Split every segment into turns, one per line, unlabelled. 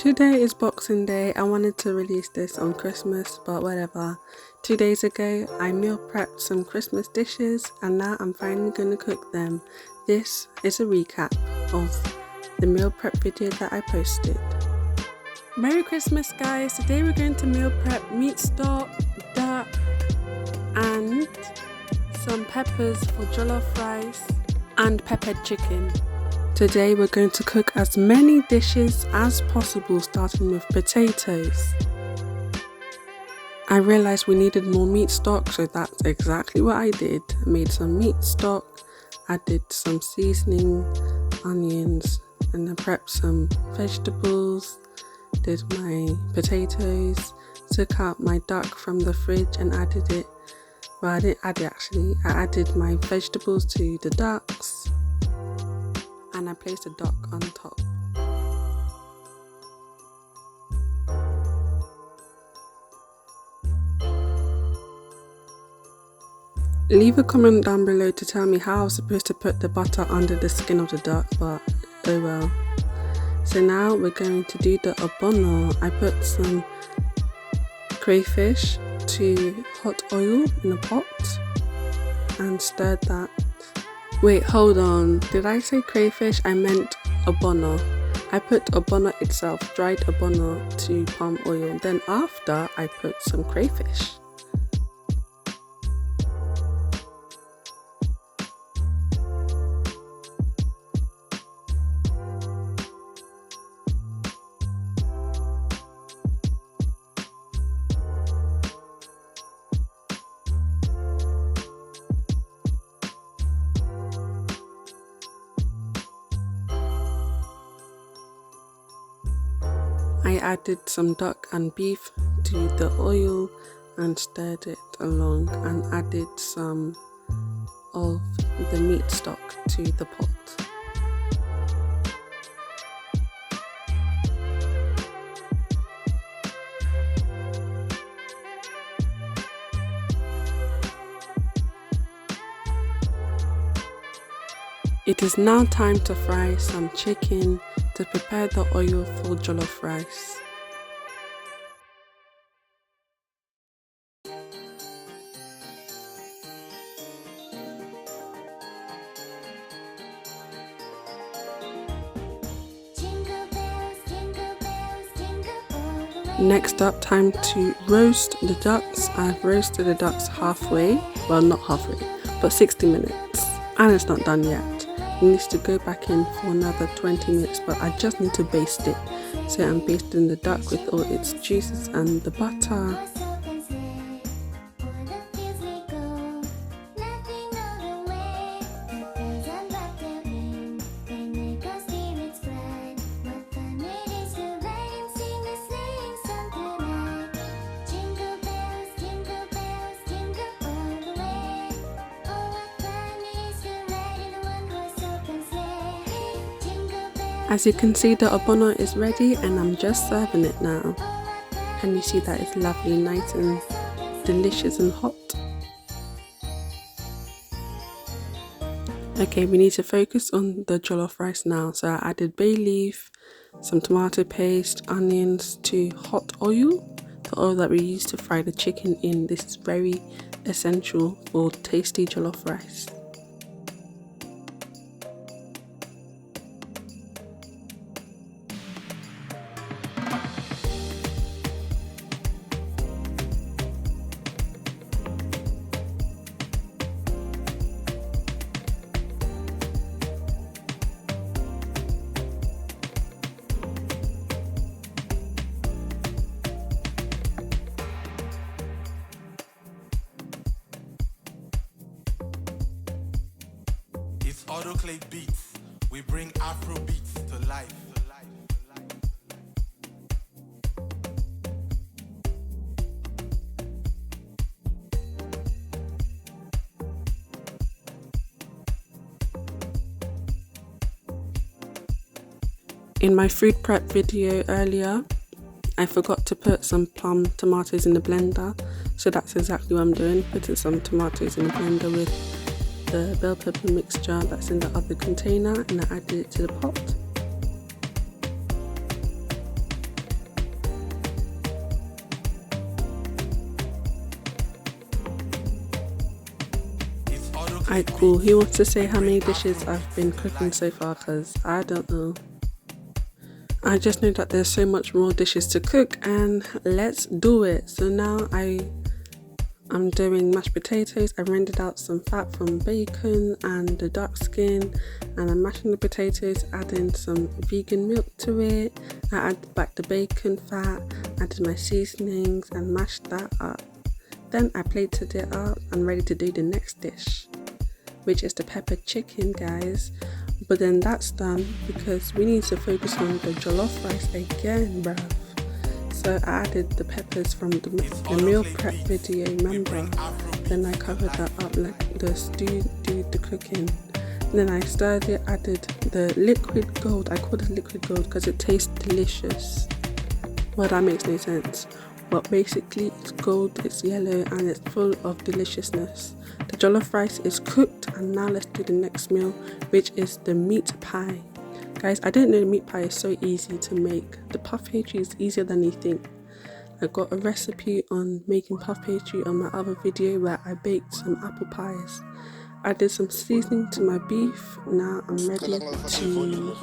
Today is Boxing Day. I wanted to release this on Christmas, but whatever. 2 days ago, I meal prepped some Christmas dishes and now I'm finally going to cook them. This is a recap of the meal prep video that I posted. Merry Christmas, guys. Today we're going to meal prep meat stock, duck, and some peppers for jollof rice and peppered chicken. Today we're going to cook as many dishes as possible, starting with potatoes. I realized we needed more meat stock, so that's exactly what I did. I made some meat stock, added some seasoning, onions, and I prepped some vegetables, did my potatoes, took out my duck from the fridge and added it. Well, I didn't add it actually. I added my vegetables to the ducks and I placed a duck on top. Leave a comment down below to tell me how I was supposed to put the butter under the skin of the duck, but oh well. So now we're going to do the ogbono. I put some crayfish to hot oil in a pot and stirred that. Wait, hold on. Did I say crayfish? I meant ogbono. I put ogbono itself, dried ogbono, to palm oil. Then after, I put some crayfish. I added some duck and beef to the oil and stirred it along and added some of the meat stock to the pot. It is now time to fry some chicken to prepare the oil for jollof rice. Next up, time to roast the ducks. I've roasted the ducks halfway, well not halfway, but 60 minutes, and it's not done yet. It needs to go back in for another 20 minutes, but I just need to baste it. So I'm basting the duck with all its juices and the butter. As you can see, the ogbono is ready and I'm just serving it now. Can you see that it's lovely, nice and delicious and hot? Okay, we need to focus on the jollof rice now. So I added bay leaf, some tomato paste, onions to hot oil, the oil that we use to fry the chicken in. This is very essential for tasty jollof rice.
Autoclave beats, we bring Afro beats to life.
In my food prep video earlier, I forgot to put some plum tomatoes in the blender, so that's exactly what I'm doing, putting some tomatoes in the blender with the bell pepper mixture that's in the other container, and I added it to the pot. Alright, cool. Who wants to say how many dishes I've been cooking so far? Because I don't know. I just know that there's so much more dishes to cook, and let's do it. So now I'm doing mashed potatoes. I rendered out some fat from bacon and the duck skin, and I'm mashing the potatoes, adding some vegan milk to it. I added back the bacon fat, added my seasonings and mashed that up. Then I plated it up and ready to do the next dish, which is the peppered chicken, guys. But then that's done because we need to focus on the jollof rice again, bruv. So I added the peppers from the meal prep video, remember? Then I covered that up like the stew do the cooking. Then I stirred it, added the liquid gold. I call it liquid gold because it tastes delicious. Well, that makes no sense. But basically it's gold, it's yellow, and it's full of deliciousness. The jollof rice is cooked, and now let's do the next meal, which is the meat pie. Guys, I didn't know the meat pie is so easy to make. The puff pastry is easier than you think. I got a recipe on making puff pastry on my other video where I baked some apple pies. I did some seasoning to my beef. Now I'm ready to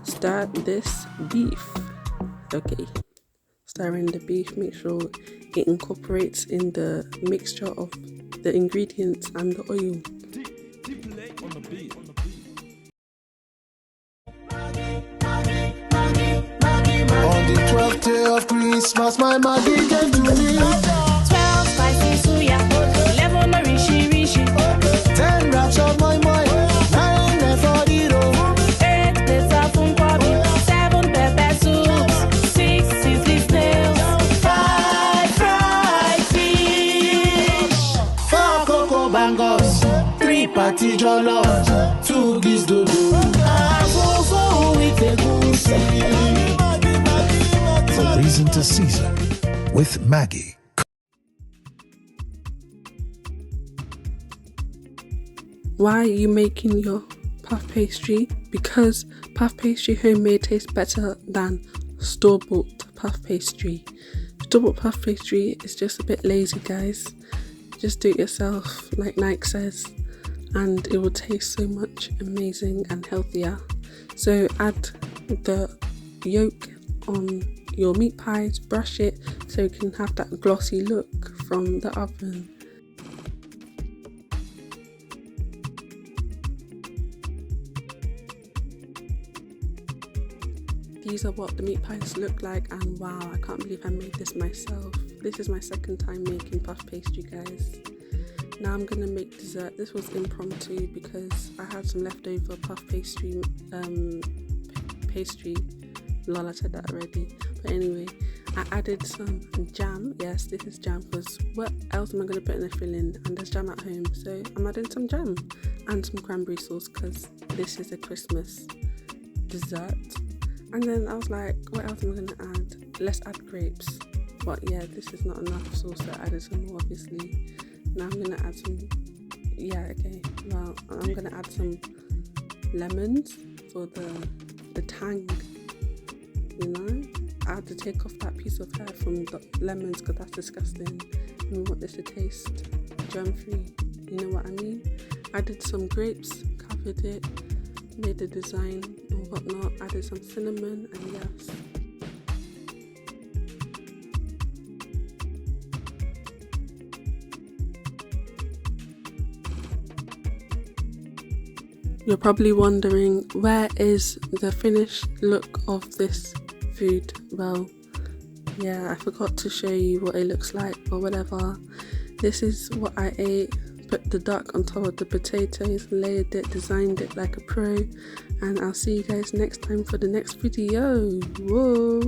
start this beef. Okay, stirring the beef, make sure it incorporates in the mixture of the ingredients and the oil.
On the 12th day of Christmas, my Maggie came to me.
12 spicy suya, 11 rishi rishi,
10 rats of my mind, 9 left for the road.
8 plates of kwabi, 7 pepper soups, 6 sizzling snails, 5 fried fish,
4 cocoa bangos, 3 patty jollof, 2 giz dodo. I'm so with a goosey.
A reason to season with Maggie.
Why are you making your puff pastry? Because puff pastry homemade tastes better than store-bought puff pastry. Store-bought puff pastry is just a bit lazy, guys. Just do it yourself, like Nike says, and it will taste so much amazing and healthier. So add the yolk on your meat pies, brush it so you can have that glossy look from the oven. These are what the meat pies look like, and wow, I can't believe I made this myself. This is my second time making puff pastry, guys. Now I'm gonna make dessert. This was impromptu because I had some leftover puff pastry. Lol, I said that already. But anyway, I added some jam. Yes, this is jam because what else am I gonna put in a filling? And there's jam at home, so I'm adding some jam and some cranberry sauce because this is a Christmas dessert. And then I was like, what else am I gonna add? Let's add grapes. But yeah, this is not enough sauce, so I added some more, obviously. Now I'm gonna add some. Yeah, okay. Well, I'm gonna add some lemons for the tang. You know, I had to take off that piece of hair from the lemons because that's disgusting. And we want this to taste germ-free. You know what I mean? I did some grapes, covered it, made the design and whatnot. Added some cinnamon, and yes. You're probably wondering, where is the finished look of this food? Well, yeah, I forgot to show you what it looks like, but whatever. This is what I ate. Put the duck on top of the potatoes, layered it, designed it like a pro, and I'll see you guys next time for the next video. Whoa!